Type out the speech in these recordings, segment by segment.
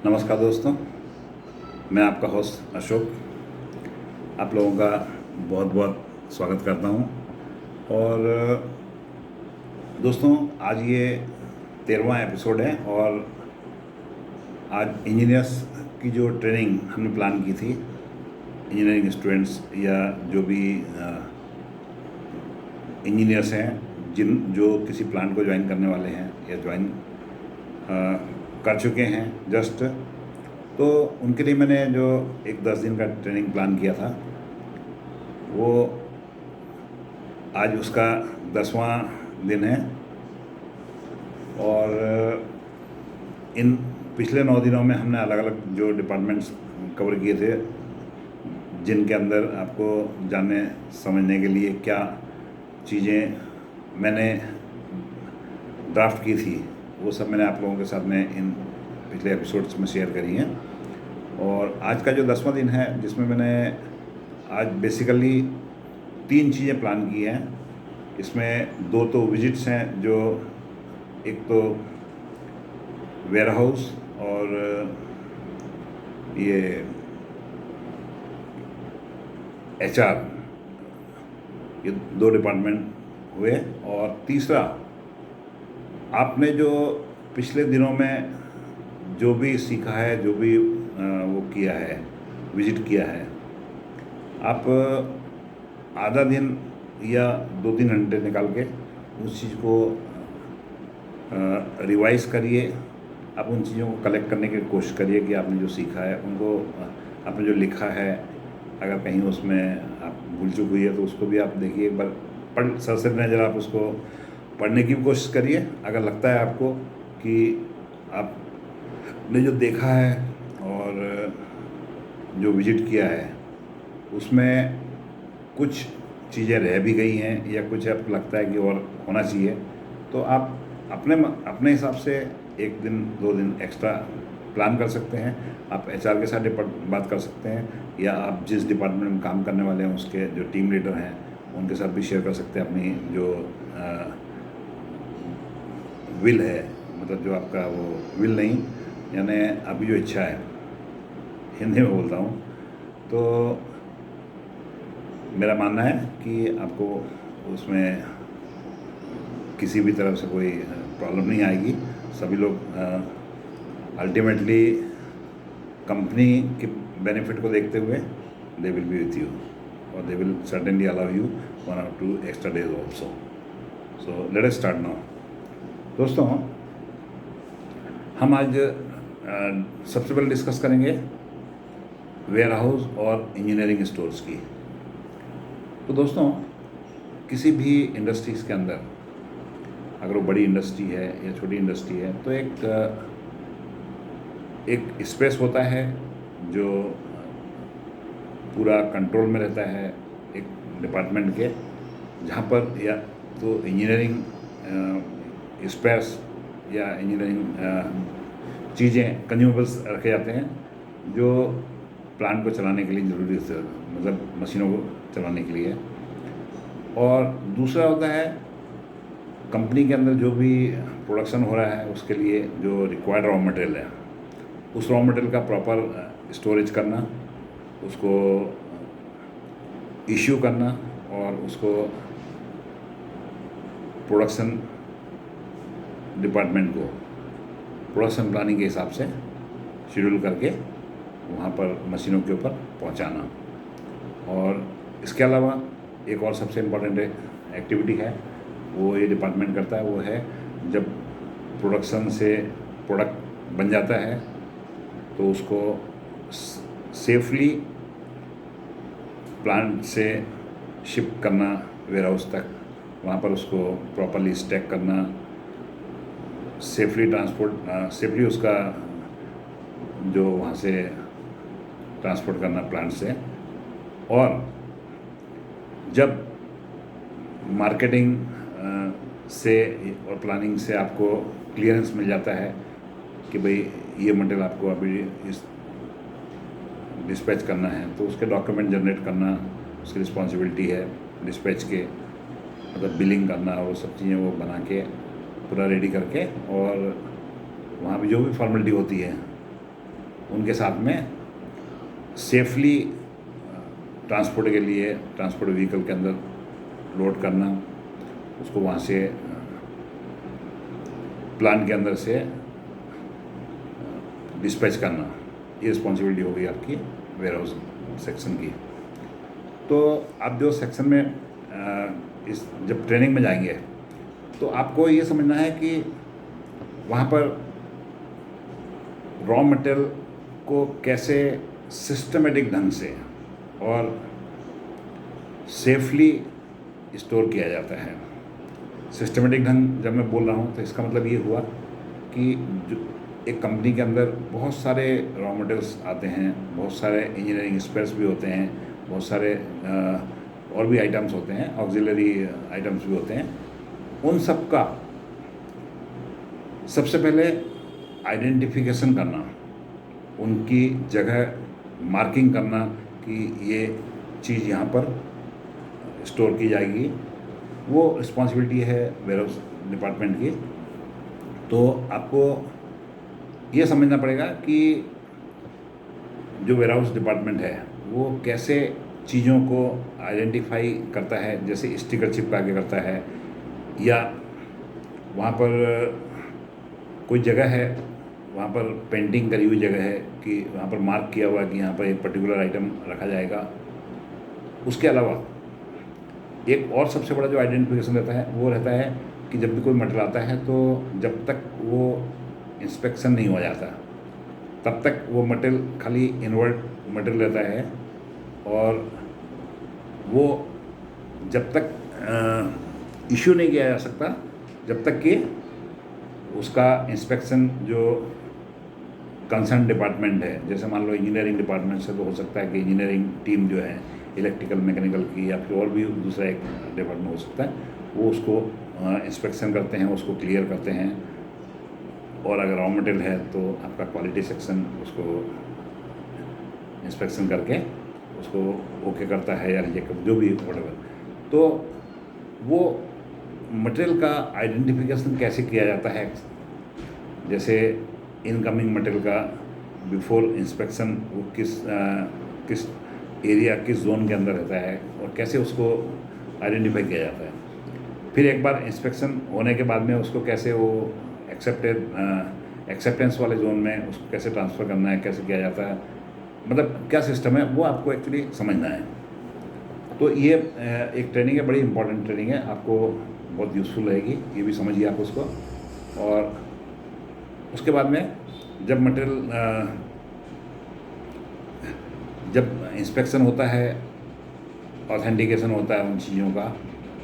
नमस्कार दोस्तों, मैं आपका होस्ट अशोक आप लोगों का बहुत बहुत स्वागत करता हूं। और दोस्तों, आज ये 13वां एपिसोड है और आज इंजीनियर्स की जो ट्रेनिंग हमने प्लान की थी, इंजीनियरिंग स्टूडेंट्स या जो भी इंजीनियर्स हैं जो किसी प्लांट को ज्वाइन करने वाले हैं या ज्वाइन कर चुके हैं जस्ट, तो उनके लिए मैंने जो एक 10 दिन का ट्रेनिंग प्लान किया था वो आज उसका 10वां दिन है। और इन पिछले 9 दिनों में हमने अलग अलग जो डिपार्टमेंट्स कवर किए थे, जिनके अंदर आपको जानने समझने के लिए क्या चीज़ें मैंने ड्राफ्ट की थी वो सब मैंने आप लोगों के साथ में इन पिछले एपिसोड्स में शेयर करी हैं। और आज का जो 10वां दिन है, जिसमें मैंने आज बेसिकली 3 चीज़ें प्लान की हैं। इसमें 2 तो विजिट्स हैं, जो एक तो वेयर हाउस और ये HR, ये 2 डिपार्टमेंट हुए। और तीसरा, आपने जो पिछले दिनों में जो भी सीखा है, जो भी वो किया है, विज़िट किया है, आप आधा दिन या 2-3 घंटे निकाल के उस चीज़ को रिवाइज करिए। आप उन चीज़ों को कलेक्ट करने की कोशिश करिए कि आपने जो सीखा है उनको, आपने जो लिखा है, अगर कहीं उसमें आप भूल चूक हुई है तो उसको भी आप देखिए, एक बार पढ़ सरसरी नज़र आप उसको पढ़ने की कोशिश करिए। अगर लगता है आपको कि आपने जो देखा है और जो विज़िट किया है उसमें कुछ चीज़ें रह भी गई हैं या कुछ आपको लगता है कि और होना चाहिए, तो आप अपने हिसाब से 1 दिन 2 दिन एक्स्ट्रा प्लान कर सकते हैं। आप HR के साथ बात कर सकते हैं, या आप जिस डिपार्टमेंट में काम करने वाले हैं उसके जो टीम लीडर हैं उनके साथ भी शेयर कर सकते हैं अपनी जो विल है, मतलब जो आपका वो विल नहीं, यानी अभी जो इच्छा है, हिंदी में बोलता हूँ। तो मेरा मानना है कि आपको उसमें किसी भी तरफ से कोई प्रॉब्लम नहीं आएगी। सभी लोग अल्टीमेटली कंपनी के बेनिफिट को देखते हुए they will be with you, और they will certainly allow you 1 or 2 extra days also. So let us start now. दोस्तों, हम आज सबसे पहले डिस्कस करेंगे वेयर हाउस और इंजीनियरिंग स्टोर्स की। तो दोस्तों, किसी भी इंडस्ट्रीज़ के अंदर, अगर वो बड़ी इंडस्ट्री है या छोटी इंडस्ट्री है, तो एक स्पेस होता है जो पूरा कंट्रोल में रहता है एक डिपार्टमेंट के, जहाँ पर या तो इंजीनियरिंग स्पेस या इंजीनियरिंग चीज़ें, कंज्यूमेबल्स रखे जाते हैं जो प्लांट को चलाने के लिए ज़रूरी होते हैं, मतलब मशीनों को चलाने के लिए। और दूसरा होता है कंपनी के अंदर जो भी प्रोडक्शन हो रहा है उसके लिए जो रिक्वायर्ड रॉ मटेरियल है, उस रॉ मटेरियल का प्रॉपर स्टोरेज करना, उसको इश्यू करना और उसको प्रोडक्शन डिपार्टमेंट को प्रोडक्शन प्लानिंग के हिसाब से शेड्यूल करके वहाँ पर मशीनों के ऊपर पहुँचाना। और इसके अलावा एक और सबसे इम्पोर्टेंट एक्टिविटी है, वो ये डिपार्टमेंट करता है, वो है जब प्रोडक्शन से प्रोडक्ट बन जाता है तो उसको सेफली प्लांट से शिप करना वेयर हाउस तक, वहाँ पर उसको प्रॉपरली स्टैक करना, सेफली ट्रांसपोर्ट, सेफली उसका जो वहाँ से ट्रांसपोर्ट करना प्लांट से। और जब मार्केटिंग से और प्लानिंग से आपको क्लियरेंस मिल जाता है कि भाई ये मटेरियल आपको अभी इस डिस्पैच करना है, तो उसके डॉक्यूमेंट जनरेट करना उसकी रिस्पॉन्सिबिलिटी है डिस्पैच के, मतलब बिलिंग करना और सब चीज़ें वो बना के पूरा रेडी करके, और वहाँ भी जो भी फॉर्मेलिटी होती है उनके साथ में सेफली ट्रांसपोर्ट के लिए ट्रांसपोर्ट व्हीकल के अंदर लोड करना, उसको वहाँ से प्लांट के अंदर से डिस्पैच करना, ये रिस्पॉन्सिबिलिटी हो गई आपकी वेयर हाउस सेक्शन की। तो आप जो सेक्शन में इस जब ट्रेनिंग में जाएंगे तो आपको ये समझना है कि वहाँ पर रॉ मटेरियल को कैसे सिस्टमेटिक ढंग से और सेफली स्टोर किया जाता है। सिस्टमेटिक ढंग जब मैं बोल रहा हूँ तो इसका मतलब ये हुआ कि जो एक कंपनी के अंदर बहुत सारे रॉ मटेरियल्स आते हैं, बहुत सारे इंजीनियरिंग स्पेयर्स भी होते हैं, बहुत सारे और भी आइटम्स होते हैं, ऑक्सिलरी आइटम्स भी होते हैं। उन सब का सबसे पहले आइडेंटिफिकेशन करना, उनकी जगह मार्किंग करना कि ये चीज़ यहाँ पर स्टोर की जाएगी, वो रिस्पॉन्सिबिलिटी है वेयर हाउस डिपार्टमेंट की। तो आपको ये समझना पड़ेगा कि जो वेयर हाउस डिपार्टमेंट है वो कैसे चीज़ों को आइडेंटिफाई करता है, जैसे स्टिकर चिपका के करता है, या वहाँ पर कोई जगह है, वहाँ पर पेंटिंग करी हुई जगह है कि वहाँ पर मार्क किया हुआ है कि यहाँ पर एक पर्टिकुलर आइटम रखा जाएगा। उसके अलावा एक और सबसे बड़ा जो आइडेंटिफिकेशन रहता है वो रहता है कि जब भी कोई मटेरियल आता है तो जब तक वो इंस्पेक्शन नहीं हो जाता तब तक वो मटेरियल खाली इनवर्ट मटेरियल रहता है, और वो जब तक इशू नहीं किया जा सकता जब तक कि उसका इंस्पेक्शन जो कंसर्न डिपार्टमेंट है, जैसे मान लो इंजीनियरिंग डिपार्टमेंट से, तो हो सकता है कि इंजीनियरिंग टीम जो है इलेक्ट्रिकल मैकेनिकल की या फिर और भी दूसरा एक डिपार्टमेंट हो सकता है, वो उसको इंस्पेक्शन करते हैं, उसको क्लियर करते हैं। और अगर रॉ मटेरियल है तो आपका क्वालिटी सेक्शन उसको इंस्पेक्शन करके उसको ओके करता है या रिजेक्ट, जो भी व्हाटएवर। तो वो मटेरियल का आइडेंटिफिकेशन कैसे किया जाता है, जैसे इनकमिंग मटेरियल का बिफोर इंस्पेक्शन वो किस एरिया, किस जोन के अंदर रहता है और कैसे उसको आइडेंटिफाई किया जाता है। फिर एक बार इंस्पेक्शन होने के बाद में उसको कैसे वो एक्सेप्टेंस वाले जोन में उसको कैसे ट्रांसफ़र करना है, कैसे किया जाता है, मतलब क्या सिस्टम है, वो आपको एक्चुअली समझना है। तो ये एक ट्रेनिंग है, बड़ी इंपॉर्टेंट ट्रेनिंग है, आपको बहुत यूज़फुल रहेगी, ये भी समझिए आप उसको। और उसके बाद में जब मटेरियल जब इंस्पेक्शन होता है, ऑथेंटिकेशन होता है उन चीज़ों का,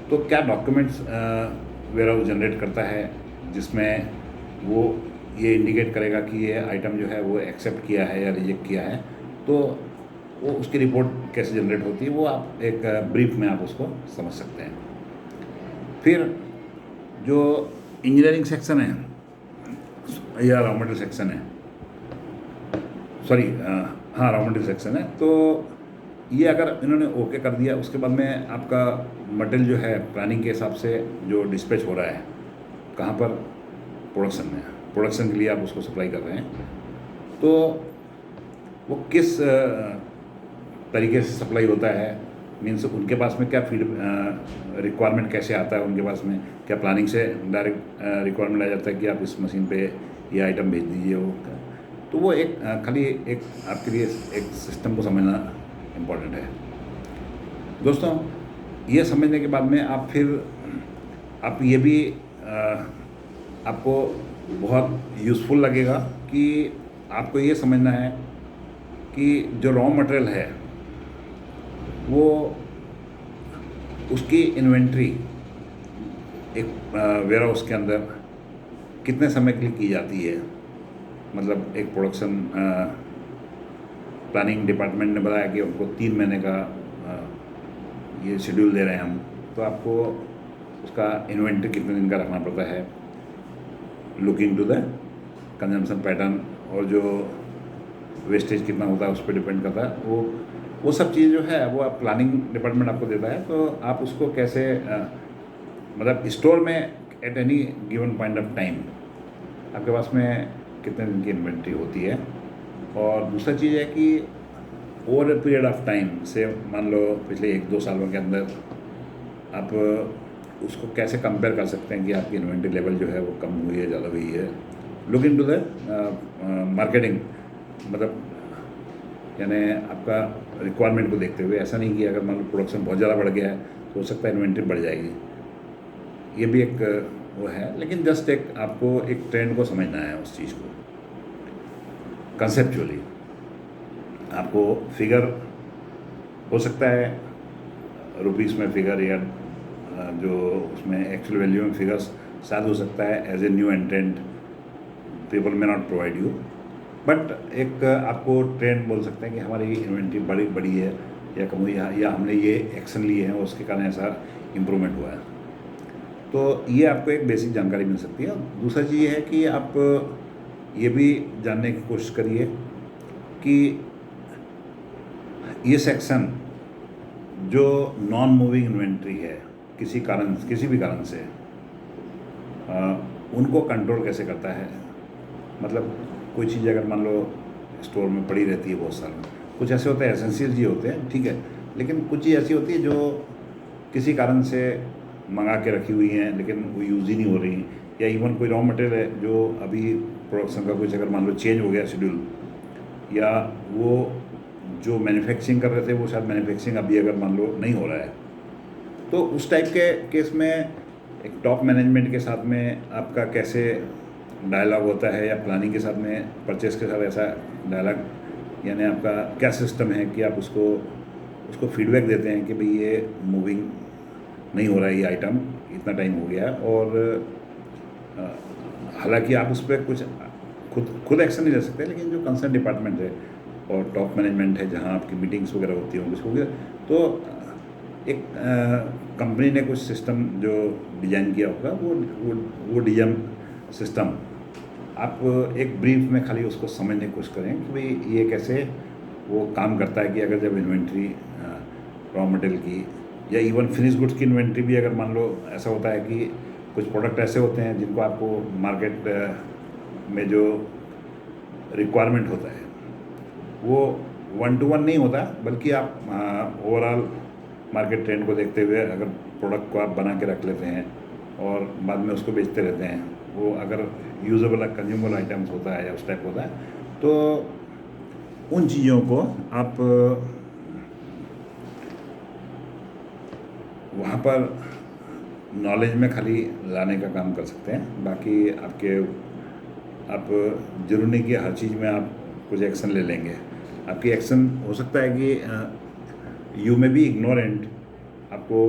तो क्या डॉक्यूमेंट्स वेयर हाउस जनरेट करता है जिसमें वो ये इंडिकेट करेगा कि ये आइटम जो है वो एक्सेप्ट किया है या रिजेक्ट किया है, तो वो उसकी रिपोर्ट कैसे जनरेट होती है वो आप एक ब्रीफ में आप उसको समझ सकते हैं। फिर जो इंजीनियरिंग सेक्शन है या रॉ मटेरियल सेक्शन है, सॉरी हाँ रॉ मटेरियल सेक्शन है, तो ये अगर इन्होंने ओके कर दिया, उसके बाद में आपका मटेरियल जो है प्लानिंग के हिसाब से जो डिस्पैच हो रहा है, कहाँ पर, प्रोडक्शन में, प्रोडक्शन के लिए आप उसको सप्लाई कर रहे हैं, तो वो किस तरीके से सप्लाई होता है, मीन्स उनके पास में क्या फीड रिक्वायरमेंट कैसे आता है, उनके पास में क्या प्लानिंग से डायरेक्ट रिक्वायरमेंट आ जाता है कि आप इस मशीन पे ये आइटम भेज दीजिए, वो तो वो एक खाली एक आपके लिए एक सिस्टम को समझना इम्पॉर्टेंट है। दोस्तों, ये समझने के बाद में आप फिर आप ये भी आपको बहुत यूज़फुल लगेगा कि आपको ये समझना है कि जो रॉ मटेरियल है वो उसकी इन्वेंट्री एक वेयर हाउस के अंदर कितने समय के लिए की जाती है। मतलब एक प्रोडक्शन प्लानिंग डिपार्टमेंट ने बताया कि उनको 3 महीने का ये शेड्यूल दे रहे हैं हम, तो आपको उसका इन्वेंट्री कितने दिन का रखना पड़ता है, looking to the consumption pattern, और जो वेस्टेज कितना होता है उस पर डिपेंड करता है। वो सब चीज़ जो है वो आप प्लानिंग डिपार्टमेंट आपको देता है, तो आप उसको कैसे मतलब स्टोर में at any given point of time आपके पास में कितने दिन की इन्वेंट्री होती है, और दूसरा चीज़ है कि over a period of time से मान लो पिछले 1-2 सालों के अंदर आप उसको कैसे कंपेयर कर सकते हैं कि आपकी इन्वेंट्री लेवल जो है वो कम हुई है, ज़्यादा हुई है। लुक इनटू द मार्केटिंग, मतलब यानी आपका रिक्वायरमेंट को देखते हुए। ऐसा नहीं कि अगर मान लो प्रोडक्शन बहुत ज़्यादा बढ़ गया है तो हो सकता है इन्वेंट्री बढ़ जाएगी, ये भी एक वो है। लेकिन जस्ट एक आपको एक ट्रेंड को समझना है, उस चीज़ को कंसेप्चुअली। आपको फिगर हो सकता है रुपीस में फिगर, या जो उसमें एक्चुअल वैल्यू में फिगर्स शायद हो सकता है as a new entrant people में नॉट प्रोवाइड यू, बट एक आपको ट्रेंड बोल सकते हैं कि हमारी इन्वेंट्री बड़ी है या कम हुई है, या हमने ये एक्शन लिए हैं उसके कारण ऐसा इम्प्रूवमेंट हुआ है। तो ये आपको एक बेसिक जानकारी मिल सकती है। दूसरा चीज़ ये है कि आप ये भी जानने की कोशिश करिए कि ये सेक्शन जो नॉन मूविंग इन्वेंट्री है किसी भी कारण से उनको कंट्रोल कैसे करता है। मतलब कोई चीज़ अगर मान लो स्टोर में पड़ी रहती है बहुत साल, कुछ ऐसे होते हैं एसेंशियल चीज़ होते हैं, ठीक है, लेकिन कुछ चीज़ ऐसी होती है जो किसी कारण से मंगा के रखी हुई हैं लेकिन वो यूज़ ही नहीं हो रही, या इवन कोई रॉ मटेरियल है जो अभी प्रोडक्शन का कुछ अगर मान लो चेंज हो गया शेड्यूल, या वो जो मैन्युफैक्चरिंग कर रहे थे वो शायद मैन्युफैक्चरिंग अभी अगर मान लो नहीं हो रहा है, तो उस टाइप के केस में एक टॉप मैनेजमेंट के साथ में आपका कैसे डायलॉग होता है, या प्लानिंग के साथ में परचेस के साथ ऐसा डायलॉग, यानी आपका क्या सिस्टम है कि आप उसको फीडबैक देते हैं कि भाई ये मूविंग नहीं हो रहा है, ये आइटम इतना टाइम हो गया, और हालांकि आप उस पर कुछ खुद एक्शन नहीं ले सकते, लेकिन जो कंसर्न डिपार्टमेंट है और टॉप मैनेजमेंट है जहाँ आपकी मीटिंग्स वगैरह होती होंगी उसको, तो एक कंपनी ने कुछ सिस्टम जो डिज़ाइन किया होगा वो डिज़ाइन सिस्टम आप एक ब्रीफ में खाली उसको समझने की कोशिश करें कि भाई ये कैसे वो काम करता है। कि अगर जब इन्वेंट्री रॉ मटेरियल की या इवन फिनिश गुड्स की इन्वेंट्री भी अगर मान लो ऐसा होता है कि कुछ प्रोडक्ट ऐसे होते हैं जिनको आपको मार्केट में जो रिक्वायरमेंट होता है वो 1-to-1 नहीं होता, बल्कि आप ओवरऑल मार्केट ट्रेंड को देखते हुए अगर प्रोडक्ट को आप बना के रख लेते हैं और बाद में उसको बेचते रहते हैं, वो अगर यूजेबल कंज्यूमेबल आइटम्स होता है या उस टाइप होता है, तो उन चीज़ों को आप वहाँ पर नॉलेज में खाली लाने का काम कर सकते हैं। बाकी आप जरूर नहीं कि हर चीज़ में आप कुछ एक्शन ले लेंगे। आपकी एक्शन हो सकता है कि यू में बी इग्नोरेंट, आपको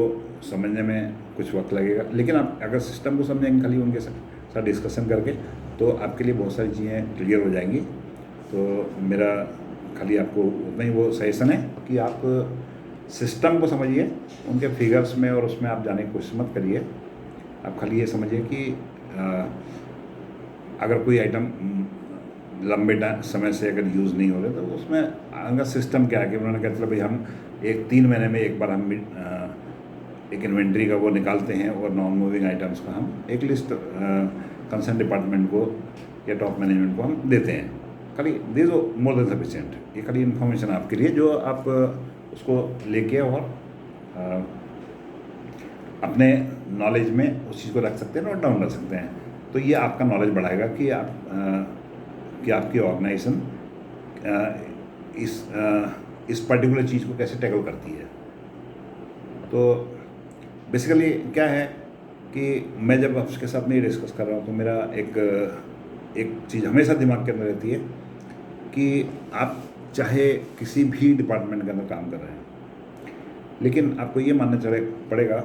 समझने में कुछ वक्त लगेगा, लेकिन आप अगर सिस्टम को समझेंगे खाली उनके साथ डिस्कशन करके, तो आपके लिए बहुत सारी चीज़ें क्लियर हो जाएंगी। तो मेरा खाली आपको उतना ही वो सजेशन है कि आप सिस्टम को समझिए, उनके फिगर्स में और उसमें आप जाने की कोशिश मत करिए। आप खाली ये समझिए कि अगर कोई आइटम लंबे समय से अगर यूज़ नहीं हो रहे तो उसमें उनका सिस्टम क्या है कि उन्होंने कहा चलो भाई हम 3 महीने में एक बार हम एक इन्वेंट्री का वो निकालते हैं और नॉन मूविंग आइटम्स का हम एक लिस्ट कंसर्न डिपार्टमेंट को या टॉप मैनेजमेंट को हम देते हैं। खाली दिस मोर देन सफिशिएंट, ये खाली इन्फॉर्मेशन आपके लिए जो आप उसको लेके और अपने नॉलेज में उस चीज़ को रख सकते हैं, नोट डाउन कर सकते हैं। तो ये आपका नॉलेज बढ़ाएगा कि आपकी ऑर्गेनाइजेशन इस पर्टिकुलर चीज़ को कैसे टैकल करती है। तो बेसिकली क्या है कि मैं जब आपके साथ में ये डिस्कस कर रहा हूँ तो मेरा एक चीज़ हमेशा दिमाग के अंदर रहती है कि आप चाहे किसी भी डिपार्टमेंट के अंदर काम कर रहे हैं, लेकिन आपको ये मानना पड़ेगा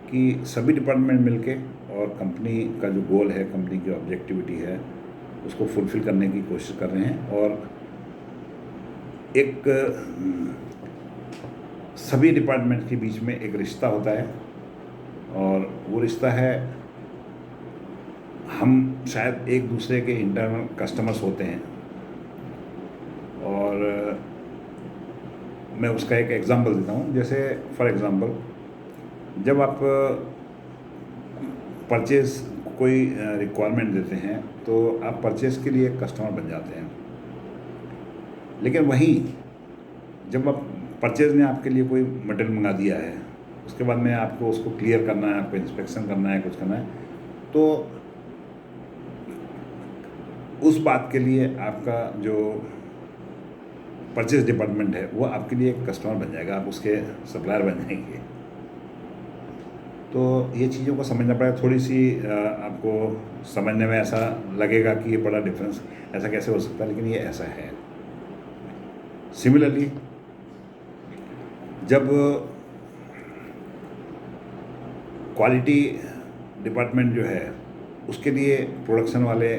कि सभी डिपार्टमेंट मिलके और कंपनी का जो गोल है, कंपनी की ऑब्जेक्टिविटी है, उसको फुलफ़िल करने की कोशिश कर रहे हैं। और एक सभी डिपार्टमेंट के बीच में एक रिश्ता होता है, और वो रिश्ता है हम शायद एक दूसरे के इंटरनल कस्टमर्स होते हैं। और मैं उसका एक एग्ज़ाम्पल देता हूँ। जैसे फॉर एग्ज़ाम्पल जब आप परचेज़ कोई रिक्वायरमेंट देते हैं तो आप परचेज़ के लिए कस्टमर बन जाते हैं। लेकिन वहीं जब आप परचेज ने आपके लिए कोई मटेरियल मंगा दिया है, उसके बाद में आपको उसको क्लियर करना है, आपको इंस्पेक्शन करना है, कुछ करना है, तो उस बात के लिए आपका जो परचेज डिपार्टमेंट है वो आपके लिए एक कस्टमर बन जाएगा, आप उसके सप्लायर बन जाएंगे। तो ये चीज़ों को समझना पड़ेगा। थोड़ी सी आपको समझने में ऐसा लगेगा कि ये बड़ा डिफरेंस ऐसा कैसे हो सकता है, लेकिन ये ऐसा है। सिमिलरली जब क्वालिटी डिपार्टमेंट जो है उसके लिए प्रोडक्शन वाले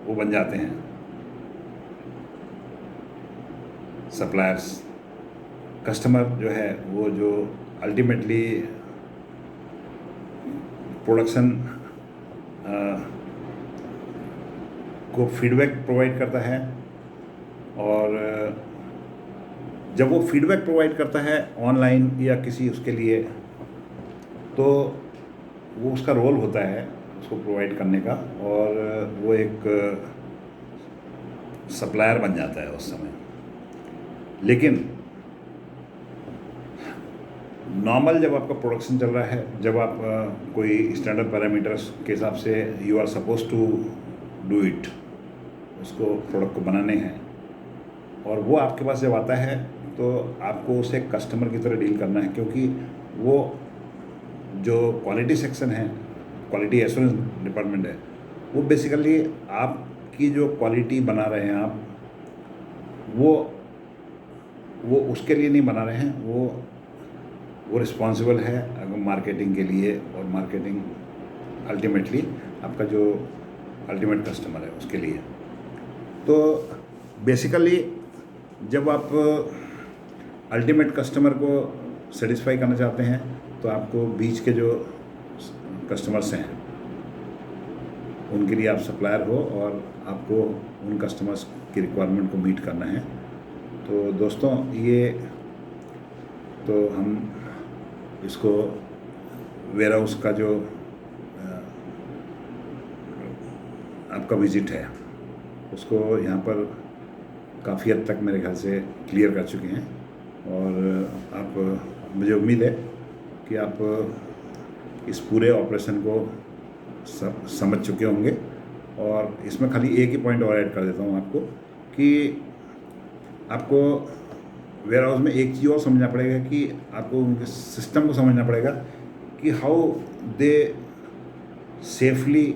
वो बन जाते हैं सप्लायर्स, कस्टमर जो है वो जो अल्टीमेटली प्रोडक्शन को फीडबैक प्रोवाइड करता है। और जब वो फीडबैक प्रोवाइड करता है ऑनलाइन या किसी उसके लिए, तो वो उसका रोल होता है उसको प्रोवाइड करने का, और वो एक सप्लायर बन जाता है उस समय। लेकिन नॉर्मल जब आपका प्रोडक्शन चल रहा है, जब आप कोई स्टैंडर्ड पैरामीटर्स के हिसाब से you are suppose to do it, उसको प्रोडक्ट को बनाने हैं, और वो आपके पास जब आता है तो आपको उसे कस्टमर की तरह डील करना है, क्योंकि वो जो क्वालिटी सेक्शन है, क्वालिटी एश्योरेंस डिपार्टमेंट है, वो बेसिकली आपकी जो क्वालिटी बना रहे हैं आप, वो उसके लिए नहीं बना रहे हैं, वो रिस्पॉन्सिबल है अगर मार्केटिंग के लिए, और मार्केटिंग अल्टीमेटली आपका जो अल्टीमेट कस्टमर है उसके लिए। तो बेसिकली जब आप अल्टीमेट कस्टमर को सेटिस्फाई करना चाहते हैं, तो आपको बीच के जो कस्टमर्स हैं उनके लिए आप सप्लायर हो, और आपको उन कस्टमर्स की रिक्वायरमेंट को मीट करना है। तो दोस्तों, ये तो हम इसको वेयर हाउस का जो आपका विज़िट है उसको यहाँ पर काफ़ी हद तक मेरे ख्याल से क्लियर कर चुके हैं, और आप, मुझे उम्मीद है कि आप इस पूरे ऑपरेशन को समझ चुके होंगे। और इसमें खाली एक ही पॉइंट और ऐड कर देता हूँ आपको, कि आपको वेयर हाउस में एक चीज़ और समझना पड़ेगा, कि आपको उनके सिस्टम को समझना पड़ेगा कि how they safely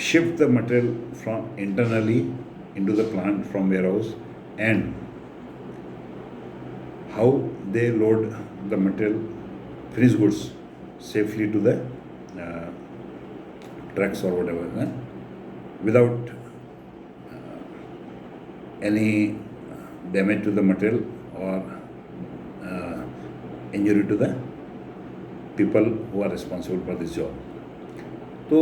shift the material from internally into the plant from warehouse, and how they load the material, finished goods, safely to the trucks or whatever, without any damage to the material or injury to the people who are responsible for this job. तो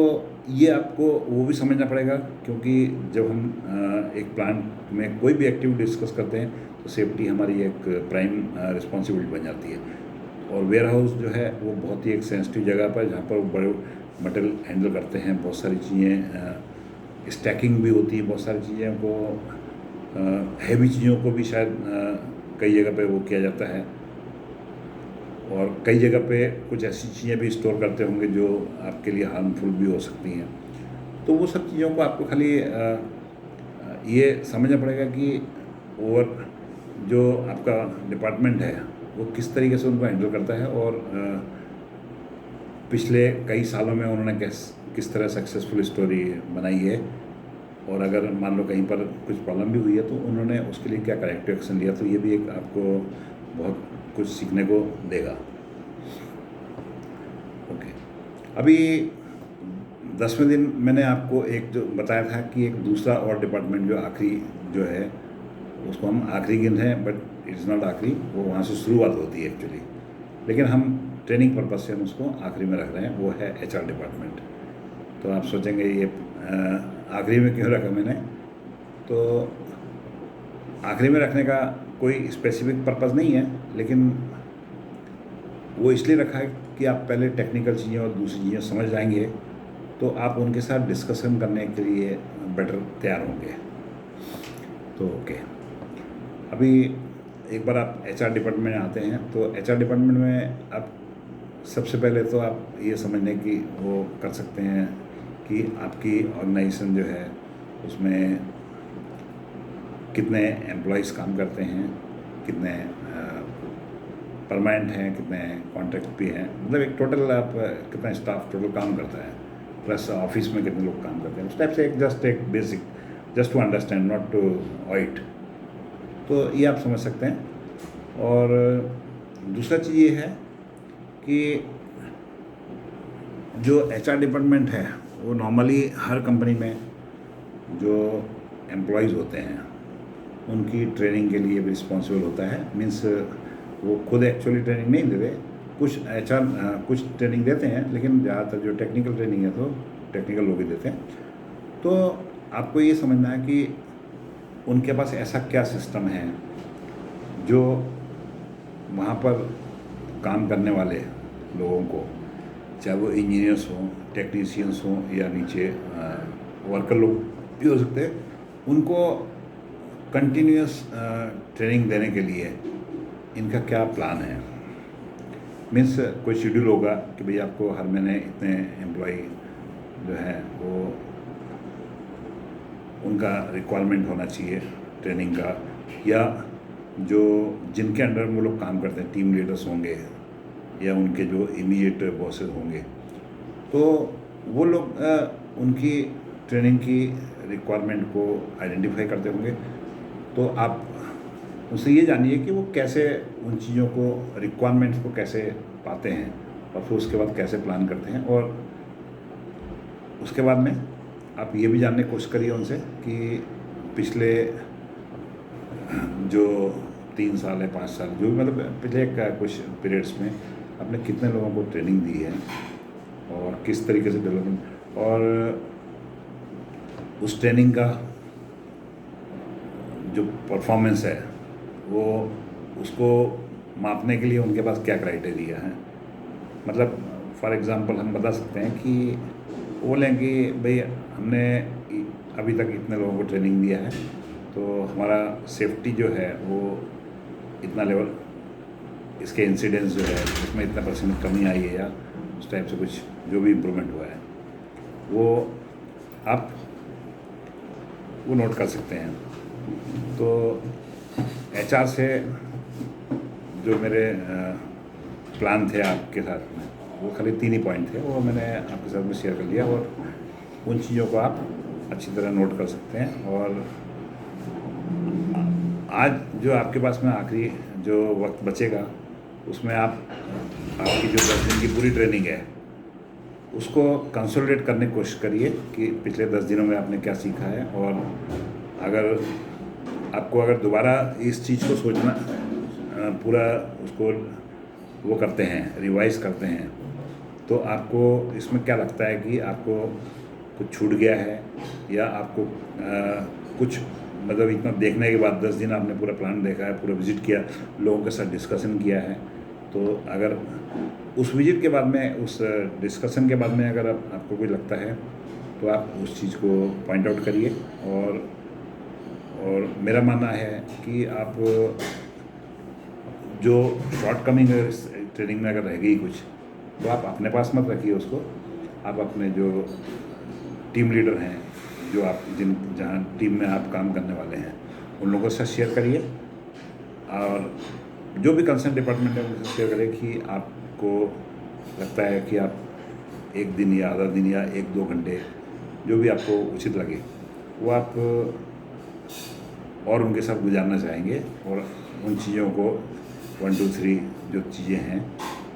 ये आपको वो भी समझना पड़ेगा, क्योंकि जब हम एक प्लांट में कोई भी एक्टिविटी डिस्कस करते हैं तो सेफ्टी हमारी एक प्राइम रिस्पॉन्सिबिलिटी बन जाती है। और वेयर हाउस जो है वो बहुत ही एक सेंसिटिव जगह पर, जहाँ पर वो बड़े मटेरियल हैंडल करते हैं, बहुत सारी चीज़ें स्टैकिंग भी होती है, बहुत सारी चीज़ें को हैवी चीज़ों को भी शायद कई जगह पे वो किया जाता है, और कई जगह पे कुछ ऐसी चीज़ें भी स्टोर करते होंगे जो आपके लिए हार्मफुल भी हो सकती हैं। तो वो सब चीज़ों को आपको खाली ये समझना पड़ेगा कि ओवर जो आपका डिपार्टमेंट है वो किस तरीके से उनको हैंडल करता है, और पिछले कई सालों में उन्होंने किस तरह सक्सेसफुल स्टोरी बनाई है, और अगर मान लो कहीं पर कुछ प्रॉब्लम भी हुई है तो उन्होंने उसके लिए क्या करेक्टिव एक्शन लिया। तो ये भी एक आपको बहुत कुछ सीखने को देगा। ओके, अभी 10वें दिन मैंने आपको एक जो बताया था कि एक दूसरा और डिपार्टमेंट जो आखिरी जो है उसको हम आखिरी गिन रहे हैं, बट इट इज़ नॉट आखिरी, वो वहाँ से शुरुआत होती है एक्चुअली, लेकिन हम ट्रेनिंग पर्पज़ से हम उसको आखिरी में रख रहे हैं, वो है HR डिपार्टमेंट। तो आप सोचेंगे ये आखिरी में क्यों रखा मैंने, तो आखिरी में रखने का कोई स्पेसिफिक पर्पज़ नहीं है, लेकिन वो इसलिए रखा है कि आप पहले टेक्निकल चीज़ें और दूसरी चीज़ें समझ जाएंगे, तो आप उनके साथ डिस्कशन करने के लिए बेटर तैयार होंगे। तो ओके, अभी एक बार आप एचआर डिपार्टमेंट में आते हैं तो एचआर डिपार्टमेंट में आप सबसे पहले तो आप ये समझने की वो कर सकते हैं कि आपकी ऑर्गेनाइजेशन जो है उसमें कितने एम्प्लॉयज़ काम करते हैं, कितने परमानेंट हैं, कितने कॉन्ट्रैक्ट भी हैं, मतलब एक टोटल आप कितना स्टाफ टोटल काम करता है, प्लस ऑफिस में कितने लोग काम करते हैं, उस टाइप से एक basic just to understand, not to ऑइट। तो ये आप समझ सकते हैं। और दूसरा चीज़ ये है कि जो एचआर डिपार्टमेंट है वो नॉर्मली हर कंपनी में जो एम्प्लॉयज़ होते हैं उनकी ट्रेनिंग के लिए भी रिस्पॉन्सिबल होता है। मीन्स वो खुद एक्चुअली ट्रेनिंग नहीं देते, कुछ एचआर कुछ ट्रेनिंग देते हैं, लेकिन ज़्यादातर जो टेक्निकल ट्रेनिंग है तो टेक्निकल लोग ही देते हैं। तो आपको ये समझना है कि उनके पास ऐसा क्या सिस्टम है जो वहाँ पर काम करने वाले लोगों को, चाहे वो इंजीनियर्स हों, टेक्नीशियंस हों या नीचे वर्कर लोग भी हो सकते हैं, उनको कंटिन्यूस ट्रेनिंग देने के लिए इनका क्या प्लान है। मीन्स कोई शेड्यूल होगा कि भाई आपको हर महीने इतने एम्प्लॉय जो है वो उनका रिक्वायरमेंट होना चाहिए ट्रेनिंग का, या जो जिनके अंडर वो लोग काम करते हैं टीम लीडर्स होंगे या उनके जो इमीडिएट बॉसेस होंगे, तो वो लोग उनकी ट्रेनिंग की रिक्वायरमेंट को आइडेंटिफाई करते होंगे। तो आप उनसे ये जानिए कि वो कैसे उन चीज़ों को, रिक्वायरमेंट्स को कैसे पाते हैं और फिर उसके बाद कैसे प्लान करते हैं। और उसके बाद में आप ये भी जानने की कोशिश करिए उनसे कि पिछले जो 3 साल है 5 साल जो भी, मतलब पिछले कुछ पीरियड्स में आपने कितने लोगों को ट्रेनिंग दी है और किस तरीके से डेवलपमेंट, और उस ट्रेनिंग का जो परफॉर्मेंस है वो उसको मापने के लिए उनके पास क्या क्राइटेरिया है। मतलब फॉर एग्ज़ाम्पल हम बता सकते हैं कि वो बोलें कि भाई हमने अभी तक इतने लोगों को ट्रेनिंग दिया है तो हमारा सेफ्टी जो है वो इतना लेवल, इसके इंसिडेंस जो है उसमें इतना % कमी आई है, या उस टाइप से कुछ जो भी इम्प्रूवमेंट हुआ है वो आप वो नोट कर सकते हैं। तो एचआर से जो मेरे प्लान थे आपके साथ में, वो खाली 3 ही पॉइंट थे, वो मैंने आपके साथ में शेयर कर लिया, और उन चीज़ों को आप अच्छी तरह नोट कर सकते हैं। और आज जो आपके पास में आखिरी जो वक्त बचेगा उसमें आप आपकी जो 10 दिन की पूरी ट्रेनिंग है उसको कंसोलिडेट करने की कोशिश करिए कि पिछले 10 दिनों में आपने क्या सीखा है। और अगर दोबारा इस चीज़ को सोचना, पूरा उसको वो करते हैं, रिवाइज करते हैं, तो आपको इसमें क्या लगता है कि आपको कुछ छूट गया है, या आपको कुछ, मतलब इतना देखने के बाद 10 दिन आपने पूरा प्लान देखा है, पूरा विज़िट किया, लोगों के साथ डिस्कशन किया है, तो अगर उस विज़िट के बाद में, उस डिस्कशन के बाद में अगर आपको कोई लगता है तो आप उस चीज़ को पॉइंट आउट करिए। और मेरा मानना है कि आप जो शॉर्ट कमिंग ट्रेनिंग में अगर रह गई कुछ, तो आप अपने पास मत रखिए उसको, आप अपने जो टीम लीडर हैं, जो आप जहाँ टीम में आप काम करने वाले हैं, उन लोगों से शेयर करिए, और जो भी कंसर्न डिपार्टमेंट है उनसे शेयर करें कि आपको लगता है कि आप 1 दिन या आधा दिन या 1-2 घंटे जो भी आपको उचित लगे वो आप और उनके साथ गुजारना चाहेंगे, और उन चीज़ों को 1, 2, 3 जो चीज़ें हैं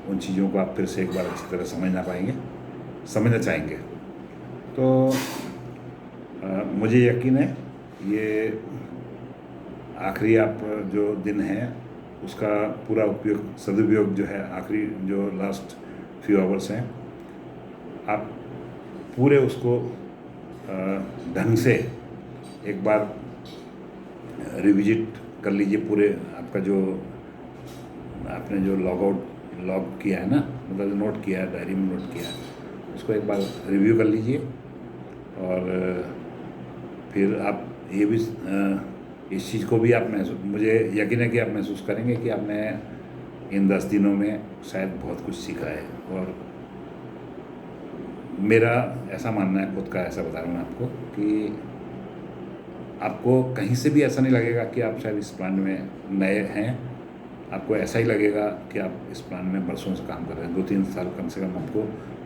उन चीज़ों को आप फिर से एक बार अच्छी तरह समझना चाहेंगे। तो मुझे यकीन है ये आखिरी आप जो दिन है उसका पूरा सदुपयोग जो है, आखिरी जो लास्ट फ्यू आवर्स हैं, आप पूरे उसको ढंग से एक बार रिविजिट कर लीजिए। पूरे आपका जो आपने जो लॉग किया है ना, मतलब नोट किया है, डायरी में नोट किया है, इसको एक बार रिव्यू कर लीजिए। और फिर आप ये भी इस चीज़ को भी आप मुझे यकीन है कि आप महसूस करेंगे कि आपने इन 10 दिनों में शायद बहुत कुछ सीखा है। और मेरा ऐसा मानना है, खुद का ऐसा बता रहा हूँ आपको, कि आपको कहीं से भी ऐसा नहीं लगेगा कि आप शायद इस प्लांट में नए हैं। आपको ऐसा ही लगेगा कि आप इस प्लांट में बरसों से काम कर रहे हैं, 2-3 साल कम से कम आपको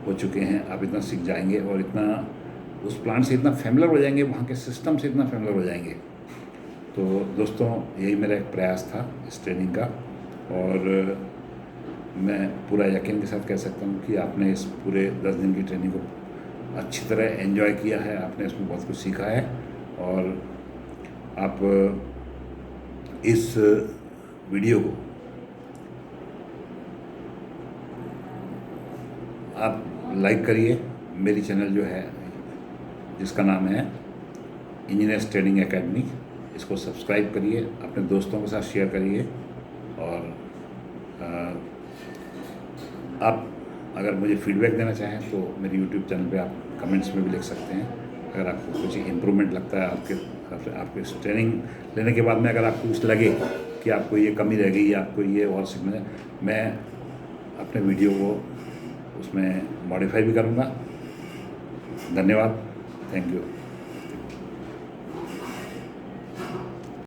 हो चुके हैं। आप इतना सीख जाएंगे और इतना उस प्लांट से इतना फेमिलर हो जाएंगे, वहाँ के सिस्टम से इतना फेमिलर हो जाएंगे। तो दोस्तों, यही मेरा एक प्रयास था इस ट्रेनिंग का। और मैं पूरा यकीन के साथ कह सकता हूँ कि आपने इस पूरे 10 दिन की ट्रेनिंग को अच्छी तरह एंजॉय किया है, आपने इसमें बहुत कुछ सीखा है। और आप इस वीडियो को आप लाइक करिए। मेरी चैनल जो है, जिसका नाम है इंजीनियर्स ट्रेनिंग एकेडमी, इसको सब्सक्राइब करिए, अपने दोस्तों के साथ शेयर करिए। और आप अगर मुझे फीडबैक देना चाहें तो मेरे यूट्यूब चैनल पे आप कमेंट्स में भी लिख सकते हैं। अगर आपको कुछ इम्प्रूवमेंट लगता है आपके इस ट्रेनिंग लेने के बाद में, अगर आपको कुछ लगे कि आपको ये कमी रह गई या आपको ये और सीखना है, मैं अपने वीडियो को उसमें मॉडिफाई भी करूँगा। धन्यवाद, थैंक यू।